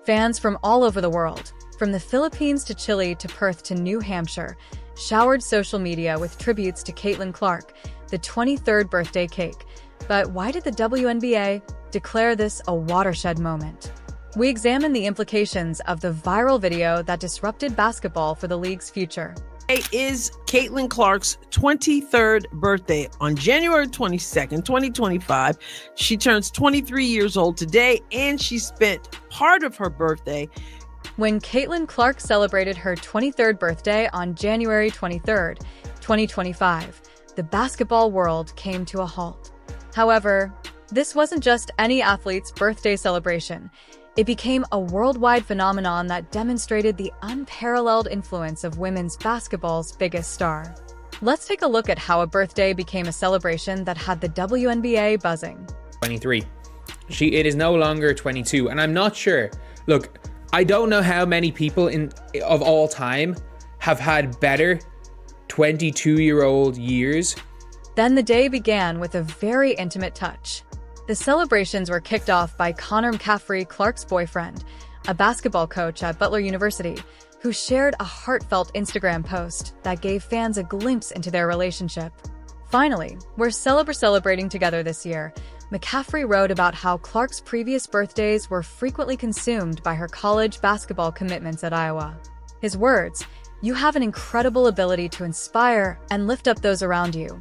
Fans from all over the world, from the Philippines to Chile to Perth to New Hampshire, showered social media with tributes to Caitlin Clark, the 23rd birthday cake. But why did the WNBA declare this a watershed moment? We examine the implications of the viral video that disrupted basketball for the league's future. Today is Caitlin Clark's 23rd birthday on January 22nd, 2025. She turns 23 years old today, and she spent part of her birthday. When Caitlin Clark celebrated her 23rd birthday on January 23rd, 2025, the basketball world came to a halt. However, this wasn't just any athlete's birthday celebration. It became a worldwide phenomenon that demonstrated the unparalleled influence of women's basketball's biggest star. Let's take a look at how a birthday became a celebration that had the WNBA buzzing. 23. It is no longer 22, and I'm not sure. Look, I don't know how many people of all time have had better 22-year-old years. Then the day began with a very intimate touch. The celebrations were kicked off by Connor McCaffrey, Clark's boyfriend, a basketball coach at Butler University, who shared a heartfelt Instagram post that gave fans a glimpse into their relationship. Finally, we're celebrating together this year. McCaffrey wrote about how Clark's previous birthdays were frequently consumed by her college basketball commitments at Iowa. His words, "You have an incredible ability to inspire and lift up those around you,"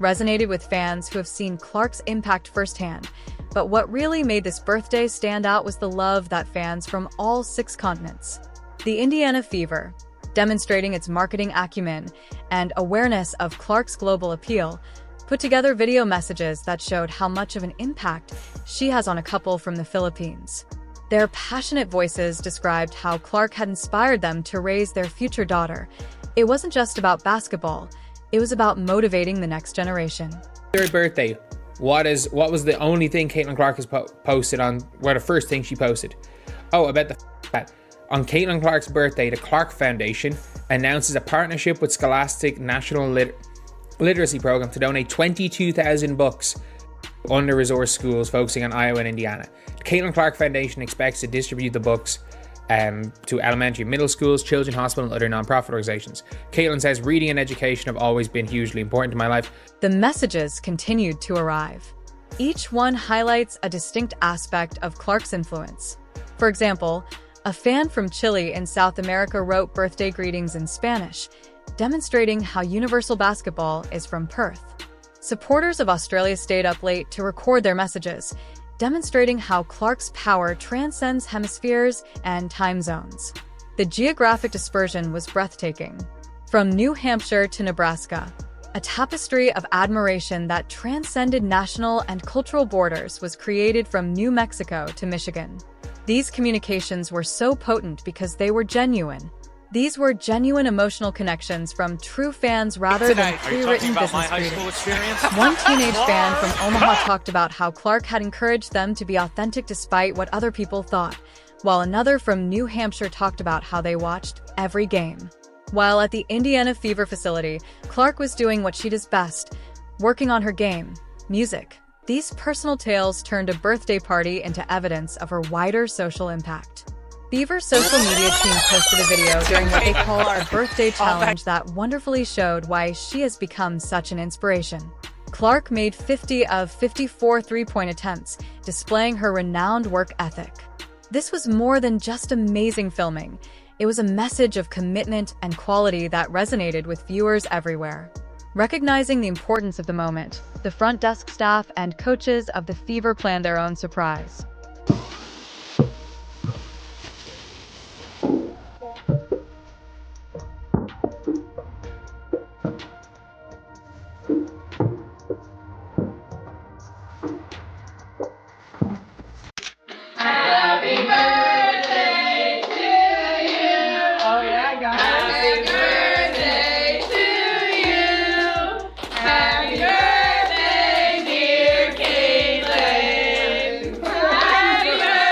resonated with fans who have seen Clark's impact firsthand. But what really made this birthday stand out was the love that fans from all 6 continents. The Indiana Fever, demonstrating its marketing acumen and awareness of Clark's global appeal, put together video messages that showed how much of an impact she has on a couple from the Philippines. Their passionate voices described how Clark had inspired them to raise their future daughter. It wasn't just about basketball. It was about motivating the next generation. Third birthday. What was the only thing Caitlin Clark has posted on? Well, the first thing she posted. Oh, about that. On Caitlin Clark's birthday, the Clark Foundation announces a partnership with Scholastic National Literacy Program to donate 22,000 books to under-resourced schools focusing on Iowa and Indiana. The Caitlin Clark Foundation expects to distribute the books to elementary and middle schools, children's hospital, and other non-profit organizations. Caitlin says, "Reading and education have always been hugely important to my life." The messages continued to arrive. Each one highlights a distinct aspect of Clark's influence. For example, a fan from Chile in South America wrote birthday greetings in Spanish, demonstrating how universal basketball is from Perth. Supporters of Australia stayed up late to record their messages, demonstrating how Clark's power transcends hemispheres and time zones. The geographic dispersion was breathtaking. From New Hampshire to Nebraska, a tapestry of admiration that transcended national and cultural borders was created from New Mexico to Michigan. These communications were so potent because they were genuine. These were genuine emotional connections from true fans rather than pre-written business greetings. One teenage fan from Omaha talked about how Clark had encouraged them to be authentic despite what other people thought, while another from New Hampshire talked about how they watched every game. While at the Indiana Fever facility, Clark was doing what she does best, working on her game, music. These personal tales turned a birthday party into evidence of her wider social impact. Fever's social media team posted a video during what they called a birthday challenge that wonderfully showed why she has become such an inspiration. Clark made 50 of 54 three-point attempts, displaying her renowned work ethic. This was more than just amazing filming. It was a message of commitment and quality that resonated with viewers everywhere. Recognizing the importance of the moment, the front desk staff and coaches of the Fever planned their own surprise. Happy birthday to you. Oh yeah, I got it. Happy birthday to you. Happy birthday, dear Caitlin. Happy birthday.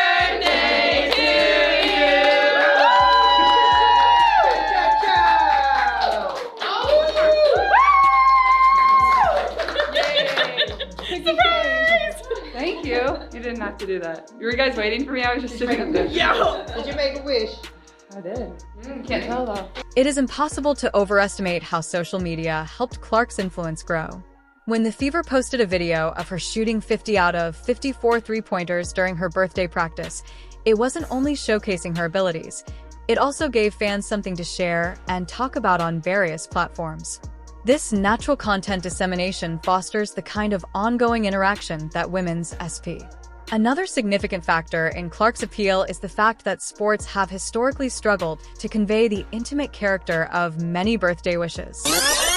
to do that. Were you guys waiting for me? I was just sitting there. Yo! Did you make a wish? I did. Can't tell though. It is impossible to overestimate how social media helped Clark's influence grow. When The Fever posted a video of her shooting 50 out of 54 three-pointers during her birthday practice, it wasn't only showcasing her abilities, it also gave fans something to share and talk about on various platforms. This natural content dissemination fosters the kind of ongoing interaction that women's SP. Another significant factor in Clark's appeal is the fact that sports have historically struggled to convey the intimate character of many birthday wishes.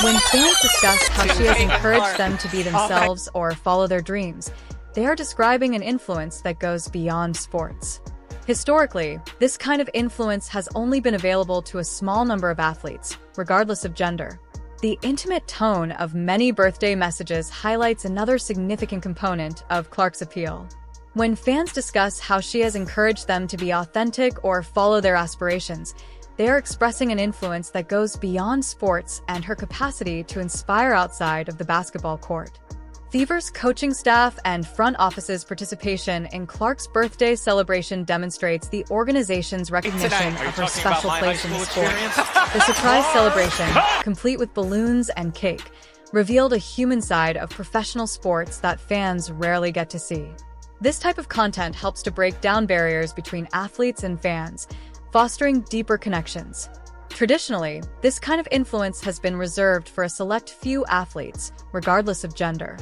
When fans discuss how she has encouraged them to be themselves or follow their dreams, they are describing an influence that goes beyond sports. Historically, this kind of influence has only been available to a small number of athletes, regardless of gender. The intimate tone of many birthday messages highlights another significant component of Clark's appeal. When fans discuss how she has encouraged them to be authentic or follow their aspirations, they are expressing an influence that goes beyond sports and her capacity to inspire outside of the basketball court. Fever's coaching staff and front office's participation in Clark's birthday celebration demonstrates the organization's recognition of her special place in the sport. The surprise celebration, complete with balloons and cake, revealed a human side of professional sports that fans rarely get to see. This type of content helps to break down barriers between athletes and fans, fostering deeper connections. Traditionally, this kind of influence has been reserved for a select few athletes, regardless of gender.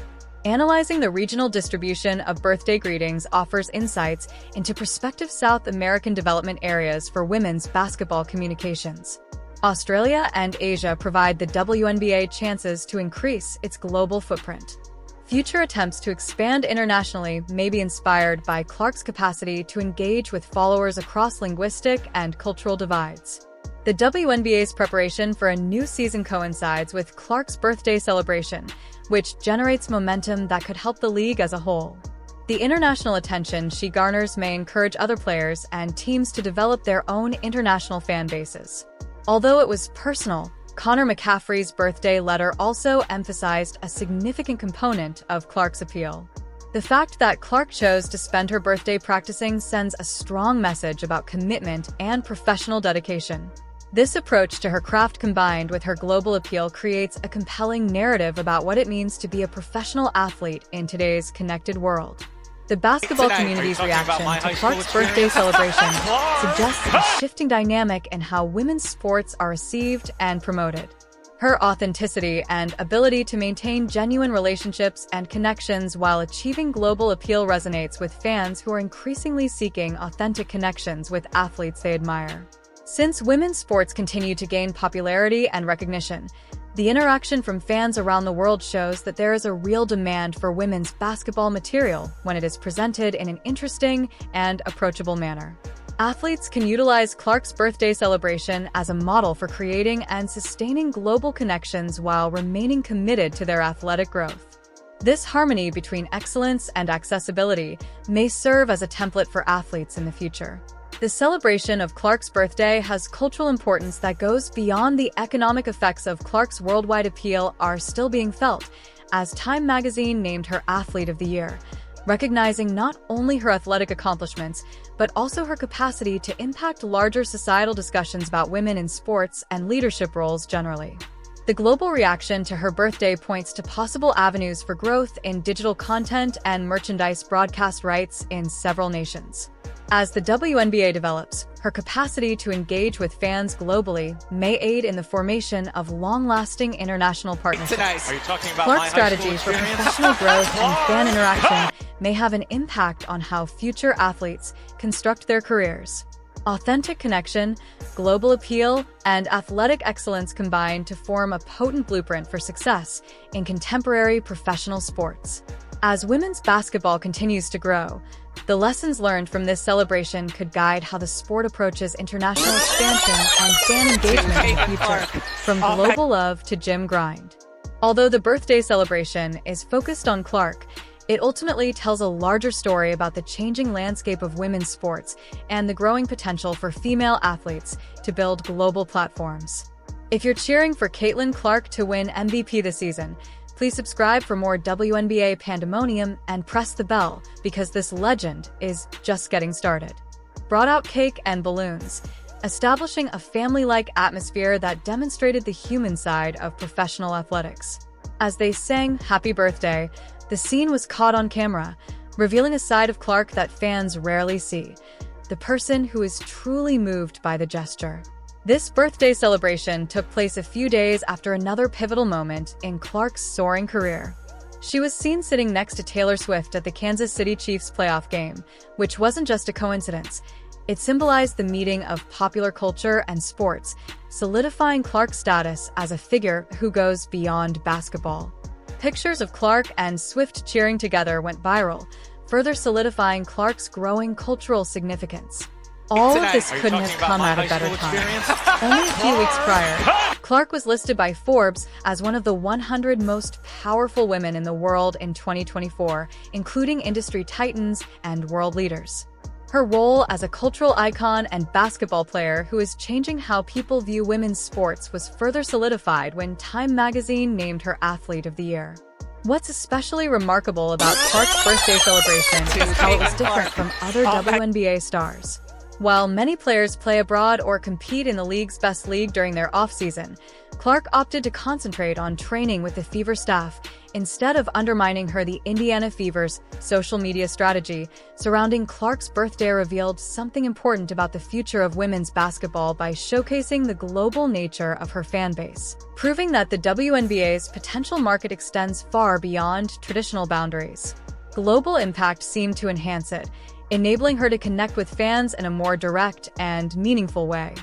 Analyzing the regional distribution of birthday greetings offers insights into prospective South American development areas for women's basketball communications. Australia and Asia provide the WNBA chances to increase its global footprint. Future attempts to expand internationally may be inspired by Clark's capacity to engage with followers across linguistic and cultural divides. The WNBA's preparation for a new season coincides with Clark's birthday celebration, which generates momentum that could help the league as a whole. The international attention she garners may encourage other players and teams to develop their own international fan bases. Although it was personal, Connor McCaffrey's birthday letter also emphasized a significant component of Clark's appeal. The fact that Clark chose to spend her birthday practicing sends a strong message about commitment and professional dedication. This approach to her craft combined with her global appeal creates a compelling narrative about what it means to be a professional athlete in today's connected world. The basketball community's reaction to Clark's birthday celebration suggests a shifting dynamic in how women's sports are received and promoted. Her authenticity and ability to maintain genuine relationships and connections while achieving global appeal resonates with fans who are increasingly seeking authentic connections with athletes they admire. Since women's sports continue to gain popularity and recognition, the interaction from fans around the world shows that there is a real demand for women's basketball material when it is presented in an interesting and approachable manner. Athletes can utilize Clark's birthday celebration as a model for creating and sustaining global connections while remaining committed to their athletic growth. This harmony between excellence and accessibility may serve as a template for athletes in the future. The celebration of Clark's birthday has cultural importance that goes beyond the economic effects of Clark's worldwide appeal are still being felt, as Time magazine named her Athlete of the Year, recognizing not only her athletic accomplishments, but also her capacity to impact larger societal discussions about women in sports and leadership roles generally. The global reaction to her birthday points to possible avenues for growth in digital content and merchandise broadcast rights in several nations. As the WNBA develops, her capacity to engage with fans globally may aid in the formation of long-lasting international partnerships. Clark's strategy for professional growth and fan interaction may have an impact on how future athletes construct their careers. Authentic connection, global appeal, and athletic excellence combine to form a potent blueprint for success in contemporary professional sports. As women's basketball continues to grow, the lessons learned from this celebration could guide how the sport approaches international expansion and fan engagement in the future, from global love to gym grind. Although the birthday celebration is focused on Clark, it ultimately tells a larger story about the changing landscape of women's sports and the growing potential for female athletes to build global platforms. If you're cheering for Caitlin Clark to win MVP this season, Please subscribe for more WNBA pandemonium and press the bell because this legend is just getting started. Brought out cake and balloons, establishing a family-like atmosphere that demonstrated the human side of professional athletics. As they sang Happy Birthday, the scene was caught on camera, revealing a side of Clark that fans rarely see, the person who is truly moved by the gesture. This birthday celebration took place a few days after another pivotal moment in Clark's soaring career. She was seen sitting next to Taylor Swift at the Kansas City Chiefs playoff game, which wasn't just a coincidence. It symbolized the meeting of popular culture and sports, solidifying Clark's status as a figure who goes beyond basketball. Pictures of Clark and Swift cheering together went viral, further solidifying Clark's growing cultural significance. All of this couldn't have come at a better time. Only a few weeks prior, Clark was listed by Forbes as one of the 100 most powerful women in the world in 2024, including industry titans and world leaders. Her role as a cultural icon and basketball player who is changing how people view women's sports was further solidified when Time magazine named her Athlete of the Year. What's especially remarkable about Clark's birthday celebration is how it was different from other WNBA stars. While many players play abroad or compete in the league's best league during their off-season, Clark opted to concentrate on training with the Fever staff instead of undermining the Indiana Fever's social media strategy. Surrounding Clark's birthday revealed something important about the future of women's basketball by showcasing the global nature of her fan base, proving that the WNBA's potential market extends far beyond traditional boundaries. Global impact seemed to enhance it, enabling her to connect with fans in a more direct and meaningful way.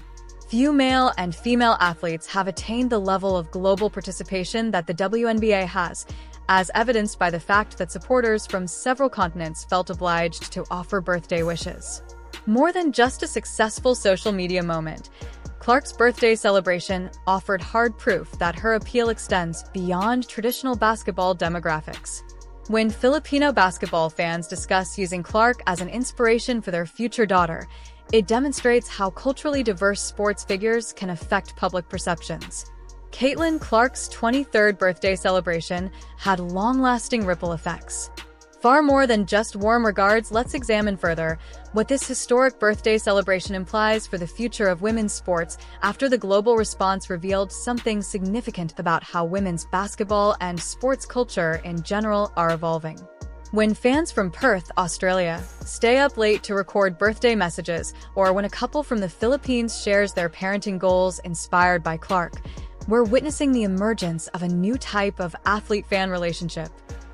Few male and female athletes have attained the level of global participation that the WNBA has, as evidenced by the fact that supporters from several continents felt obliged to offer birthday wishes. More than just a successful social media moment, Clark's birthday celebration offered hard proof that her appeal extends beyond traditional basketball demographics. When Filipino basketball fans discuss using Clark as an inspiration for their future daughter, it demonstrates how culturally diverse sports figures can affect public perceptions. Caitlin Clark's 23rd birthday celebration had long-lasting ripple effects. Far more than just warm regards, let's examine further what this historic birthday celebration implies for the future of women's sports after the global response revealed something significant about how women's basketball and sports culture in general are evolving. When fans from Perth, Australia, stay up late to record birthday messages, or when a couple from the Philippines shares their parenting goals inspired by Clark, we're witnessing the emergence of a new type of athlete-fan relationship.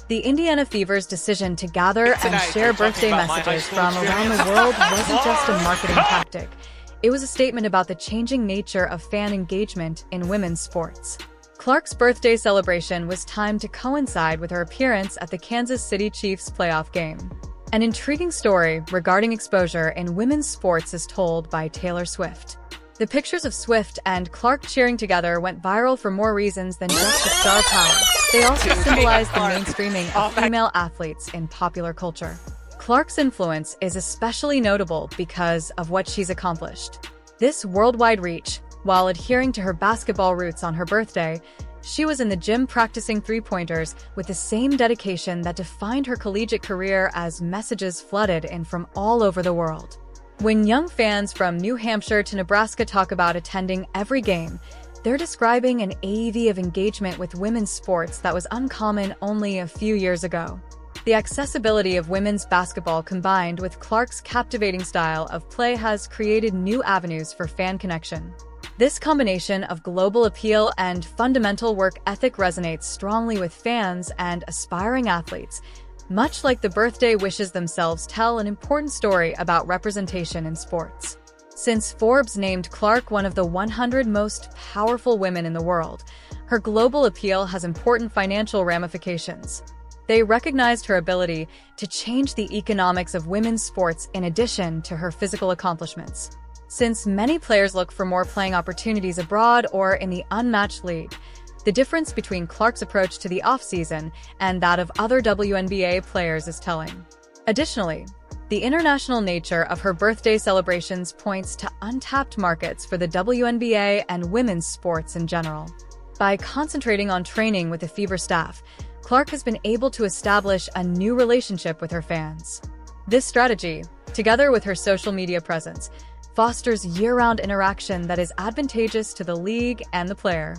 The Indiana Fever's decision to gather and share birthday messages from around the world wasn't just a marketing tactic. It was a statement about the changing nature of fan engagement in women's sports. Clark's birthday celebration was timed to coincide with her appearance at the Kansas City Chiefs playoff game. An intriguing story regarding exposure in women's sports is told by Taylor Swift. The pictures of Swift and Clark cheering together went viral for more reasons than just the star power. They also symbolize the mainstreaming of female athletes in popular culture. Clark's influence is especially notable because of what she's accomplished. This worldwide reach, while adhering to her basketball roots on her birthday, she was in the gym practicing three-pointers with the same dedication that defined her collegiate career as messages flooded in from all over the world. When young fans from New Hampshire to Nebraska talk about attending every game, they're describing an AEV of engagement with women's sports that was uncommon only a few years ago. The accessibility of women's basketball combined with Clark's captivating style of play has created new avenues for fan connection. This combination of global appeal and fundamental work ethic resonates strongly with fans and aspiring athletes. Much like the birthday wishes themselves tell an important story about representation in sports. Since Forbes named Clark one of the 100 most powerful women in the world, her global appeal has important financial ramifications. They recognized her ability to change the economics of women's sports in addition to her physical accomplishments. Since many players look for more playing opportunities abroad or in the unmatched league, the difference between Clark's approach to the off-season and that of other WNBA players is telling. Additionally, the international nature of her birthday celebrations points to untapped markets for the WNBA and women's sports in general. By concentrating on training with the Fever staff, Clark has been able to establish a new relationship with her fans. This strategy, together with her social media presence, fosters year-round interaction that is advantageous to the league and the player.